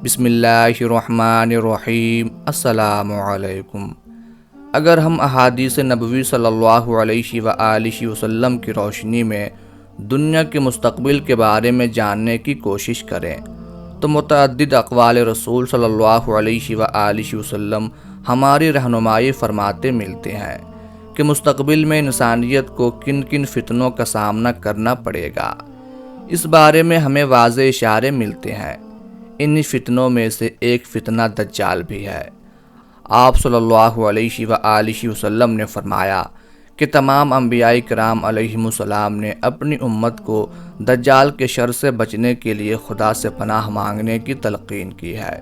بسم اللہ الرحمن الرحیم۔ السلام علیکم۔ اگر ہم احادیث نبوی صلی اللہ علیہ وآلہ وسلم کی روشنی میں دنیا کے مستقبل کے بارے میں جاننے کی کوشش کریں تو متعدد اقوال رسول صلی اللہ علیہ وآلہ وسلم ہماری رہنمائی فرماتے ملتے ہیں کہ مستقبل میں انسانیت کو کن کن فتنوں کا سامنا کرنا پڑے گا۔ اس بارے میں ہمیں واضح اشارے ملتے ہیں۔ ان فتنوں میں سے ایک فتنہ دجال بھی ہے۔ آپ صلی اللہ علیہ وآلہ وسلم نے فرمایا کہ تمام انبیاء کرام علیہم السلام نے اپنی امت کو دجال کے شر سے بچنے کے لیے خدا سے پناہ مانگنے کی تلقین کی ہے۔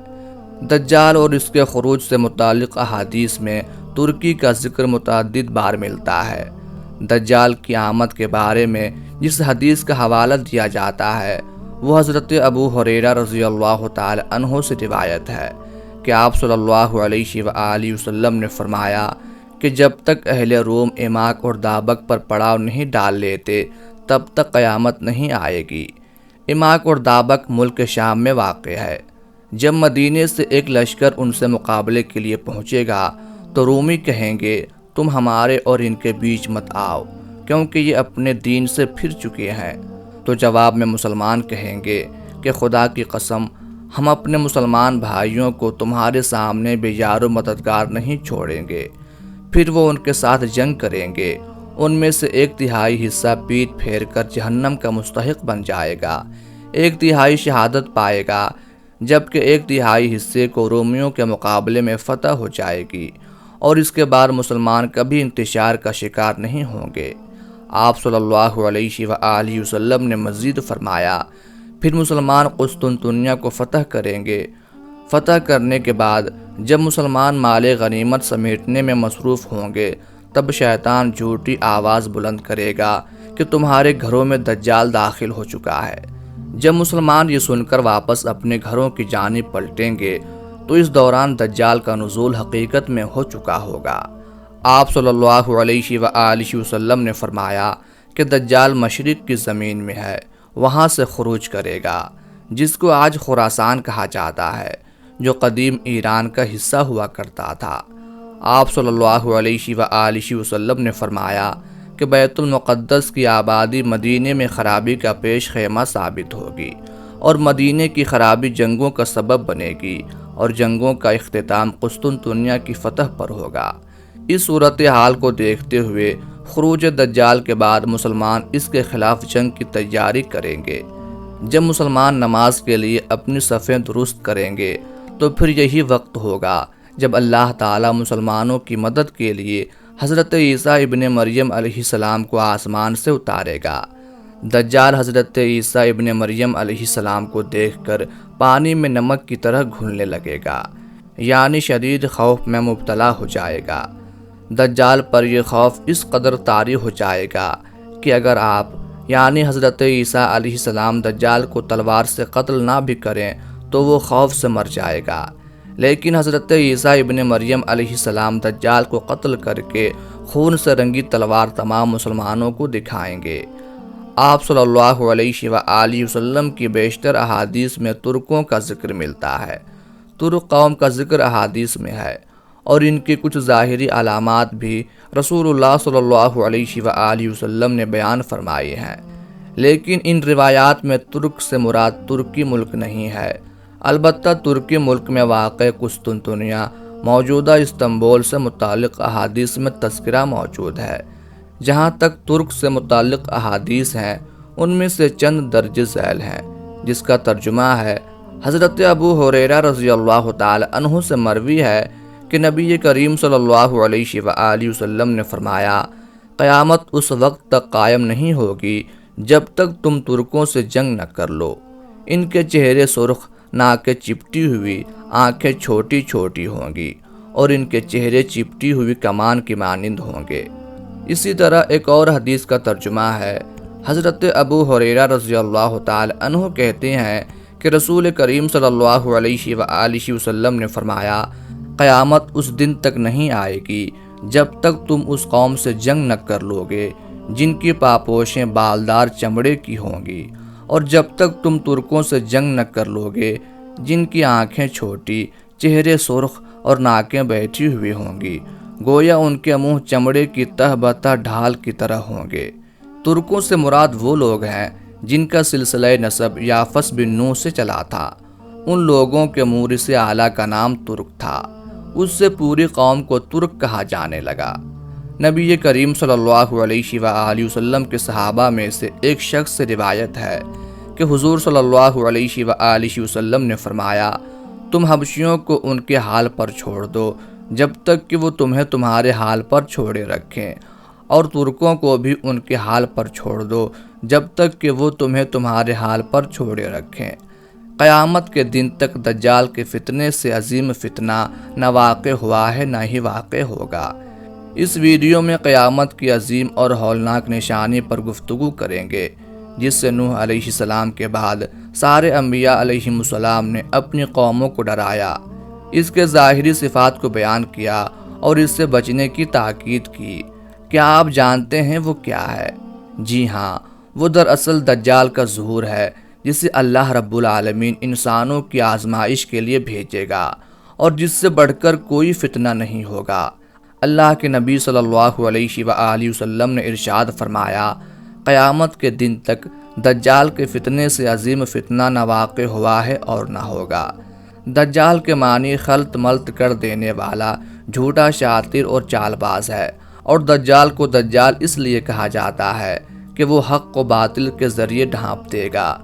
دجال اور اس کے خروج سے متعلق احادیث میں ترکی کا ذکر متعدد بار ملتا ہے۔ دجال کی آمد کے بارے میں جس حدیث کا حوالہ دیا جاتا ہے وہ حضرت ابو ہریرہ رضی اللہ تعالی عنہ سے روایت ہے کہ آپ صلی اللہ علیہ وآلہ وسلم نے فرمایا کہ جب تک اہل روم ایماک اور دابک پر پڑاؤ نہیں ڈال لیتے تب تک قیامت نہیں آئے گی۔ ایماک اور دابک ملک شام میں واقع ہے۔ جب مدینے سے ایک لشکر ان سے مقابلے کے لیے پہنچے گا تو رومی کہیں گے تم ہمارے اور ان کے بیچ مت آؤ کیونکہ یہ اپنے دین سے پھر چکے ہیں۔ تو جواب میں مسلمان کہیں گے کہ خدا کی قسم ہم اپنے مسلمان بھائیوں کو تمہارے سامنے بے یار و مددگار نہیں چھوڑیں گے۔ پھر وہ ان کے ساتھ جنگ کریں گے۔ ان میں سے 1/3 حصہ پیٹ پھیر کر جہنم کا مستحق بن جائے گا، 1/3 شہادت پائے گا، جبکہ 1/3 حصے کو رومیوں کے مقابلے میں فتح ہو جائے گی، اور اس کے بعد مسلمان کبھی انتشار کا شکار نہیں ہوں گے۔ آپ صلی اللہ علیہ وآلہ وسلم نے مزید فرمایا پھر مسلمان قسطنطنیہ کو فتح کریں گے۔ فتح کرنے کے بعد جب مسلمان مال غنیمت سمیٹنے میں مصروف ہوں گے تب شیطان جھوٹی آواز بلند کرے گا کہ تمہارے گھروں میں دجال داخل ہو چکا ہے۔ جب مسلمان یہ سن کر واپس اپنے گھروں کی جانب پلٹیں گے تو اس دوران دجال کا نزول حقیقت میں ہو چکا ہوگا۔ آپ صلی اللہ علیہ وآلہ وسلم نے فرمایا کہ دجال مشرق کی زمین میں ہے، وہاں سے خروج کرے گا، جس کو آج خراسان کہا جاتا ہے، جو قدیم ایران کا حصہ ہوا کرتا تھا۔ آپ صلی اللہ علیہ وآلہ وسلم نے فرمایا کہ بیت المقدس کی آبادی مدینے میں خرابی کا پیش خیمہ ثابت ہوگی، اور مدینے کی خرابی جنگوں کا سبب بنے گی، اور جنگوں کا اختتام قسطنطنیہ کی فتح پر ہوگا۔ اس صورتحال کو دیکھتے ہوئے خروج دجال کے بعد مسلمان اس کے خلاف جنگ کی تیاری کریں گے۔ جب مسلمان نماز کے لیے اپنی صفیں درست کریں گے تو پھر یہی وقت ہوگا جب اللہ تعالی مسلمانوں کی مدد کے لیے حضرت عیسیٰ ابن مریم علیہ السلام کو آسمان سے اتارے گا۔ دجال حضرت عیسیٰ ابن مریم علیہ السلام کو دیکھ کر پانی میں نمک کی طرح گھلنے لگے گا، یعنی شدید خوف میں مبتلا ہو جائے گا۔ دجال پر یہ خوف اس قدر طاری ہو جائے گا کہ اگر آپ یعنی حضرت عیسیٰ علیہ السلام دجال کو تلوار سے قتل نہ بھی کریں تو وہ خوف سے مر جائے گا، لیکن حضرت عیسیٰ ابن مریم علیہ السلام دجال کو قتل کر کے خون سے رنگی تلوار تمام مسلمانوں کو دکھائیں گے۔ آپ صلی اللہ علیہ وآلہ وسلم کی بیشتر احادیث میں ترکوں کا ذکر ملتا ہے۔ ترک قوم کا ذکر احادیث میں ہے، اور ان کی کچھ ظاہری علامات بھی رسول اللہ صلی اللہ علیہ وآلہ وسلم نے بیان فرمائی ہیں، لیکن ان روایات میں ترک سے مراد ترکی ملک نہیں ہے۔ البتہ ترکی ملک میں واقع قسطنطنیہ موجودہ استنبول سے متعلق احادیث میں تذکرہ موجود ہے۔ جہاں تک ترک سے متعلق احادیث ہیں ان میں سے چند درج ذیل ہیں، جس کا ترجمہ ہے حضرت ابو ہریرہ رضی اللہ تعالی عنہ سے مروی ہے کہ نبی کریم صلی اللہ علیہ وآلہ وسلم نے فرمایا قیامت اس وقت تک قائم نہیں ہوگی جب تک تم ترکوں سے جنگ نہ کر لو۔ ان کے چہرے سرخ، ناکیں چپٹی ہوئی، آنکھیں چھوٹی چھوٹی ہوں گی، اور ان کے چہرے چپٹی ہوئی کمان کی مانند ہوں گے۔ اسی طرح ایک اور حدیث کا ترجمہ ہے حضرت ابو ہریرہ رضی اللہ تعالی عنہ کہتے ہیں کہ رسول کریم صلی اللہ علیہ وآلہ وسلم نے فرمایا قیامت اس دن تک نہیں آئے گی جب تک تم اس قوم سے جنگ نہ کر لوگے جن کی پاپوشیں بالدار چمڑے کی ہوں گی، اور جب تک تم ترکوں سے جنگ نہ کر لوگے جن کی آنکھیں چھوٹی، چہرے سرخ اور ناکیں بیٹھی ہوئی ہوں گی، گویا ان کے منہ چمڑے کی تہ بتہ ڈھال کی طرح ہوں گے۔ ترکوں سے مراد وہ لوگ ہیں جن کا سلسلہ نسب یافس بن نوح سے چلا تھا۔ ان لوگوں کے مورث اعلیٰ کا نام ترک تھا۔ اس سے پوری قوم کو ترک کہا جانے لگا۔ نبی کریم صلی اللہ علیہ وآلہ وسلم کے صحابہ میں سے ایک شخص سے روایت ہے کہ حضور صلی اللہ علیہ وآلہ وسلم نے فرمایا، تم حبشیوں کو ان کے حال پر چھوڑ دو جب تک کہ وہ تمہیں تمہارے حال پر چھوڑے رکھیں، اور ترکوں کو بھی ان کے حال پر چھوڑ دو جب تک کہ وہ تمہیں تمہارے حال پر چھوڑے رکھیں۔ قیامت کے دن تک دجال کے فتنے سے عظیم فتنہ نہ واقع ہوا ہے نہ ہی واقع ہوگا۔ اس ویڈیو میں قیامت کی عظیم اور ہولناک نشانی پر گفتگو کریں گے، جس سے نوح علیہ السلام کے بعد سارے انبیاء علیہم السلام نے اپنی قوموں کو ڈرایا، اس کے ظاہری صفات کو بیان کیا اور اس سے بچنے کی تاکید کی۔ کیا آپ جانتے ہیں وہ کیا ہے؟ جی ہاں، وہ دراصل دجال کا ظہور ہے، جسے اللہ رب العالمین انسانوں کی آزمائش کے لیے بھیجے گا، اور جس سے بڑھ کر کوئی فتنہ نہیں ہوگا۔ اللہ کے نبی صلی اللہ علیہ وآلہ وسلم نے ارشاد فرمایا، قیامت کے دن تک دجال کے فتنے سے عظیم فتنہ نہ واقع ہوا ہے اور نہ ہوگا۔ دجال کے معنی خلط ملط کر دینے والا، جھوٹا، شاطر اور چال باز ہے، اور دجال کو دجال اس لیے کہا جاتا ہے کہ وہ حق و باطل کے ذریعے ڈھانپ دے گا۔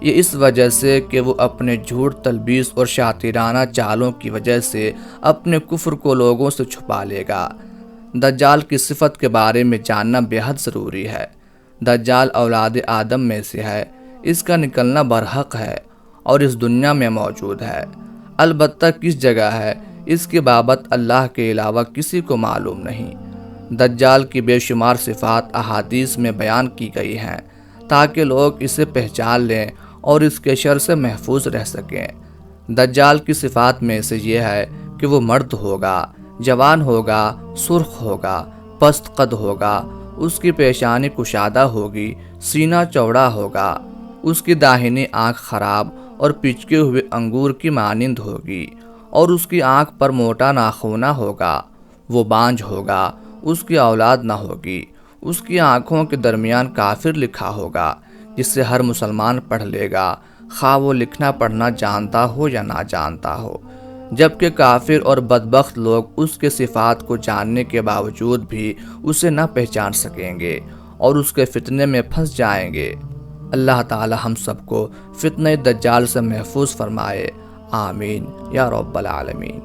یہ اس وجہ سے کہ وہ اپنے جھوٹ، تلبیس اور شاطرانہ چالوں کی وجہ سے اپنے کفر کو لوگوں سے چھپا لے گا۔ دجال کی صفت کے بارے میں جاننا بے حد ضروری ہے۔ دجال اولاد آدم میں سے ہے، اس کا نکلنا برحق ہے اور اس دنیا میں موجود ہے، البتہ کس جگہ ہے اس کی بابت اللہ کے علاوہ کسی کو معلوم نہیں۔ دجال کی بے شمار صفات احادیث میں بیان کی گئی ہیں تاکہ لوگ اسے پہچان لیں اور اس کے شر سے محفوظ رہ سکیں۔ دجال کی صفات میں سے یہ ہے کہ وہ مرد ہوگا، جوان ہوگا، سرخ ہوگا، پست قد ہوگا، اس کی پیشانی کشادہ ہوگی، سینہ چوڑا ہوگا، اس کی داہنی آنکھ خراب اور پچکے ہوئے انگور کی مانند ہوگی، اور اس کی آنکھ پر موٹا ناخونہ ہوگا، وہ بانجھ ہوگا، اس کی اولاد نہ ہوگی، اس کی آنکھوں کے درمیان کافر لکھا ہوگا، جس سے ہر مسلمان پڑھ لے گا، خواہ وہ لکھنا پڑھنا جانتا ہو یا نہ جانتا ہو، جبکہ کافر اور بدبخت لوگ اس کے صفات کو جاننے کے باوجود بھی اسے نہ پہچان سکیں گے اور اس کے فتنے میں پھنس جائیں گے۔ اللہ تعالی ہم سب کو فتنہ دجال سے محفوظ فرمائے، آمین یا رب العالمین۔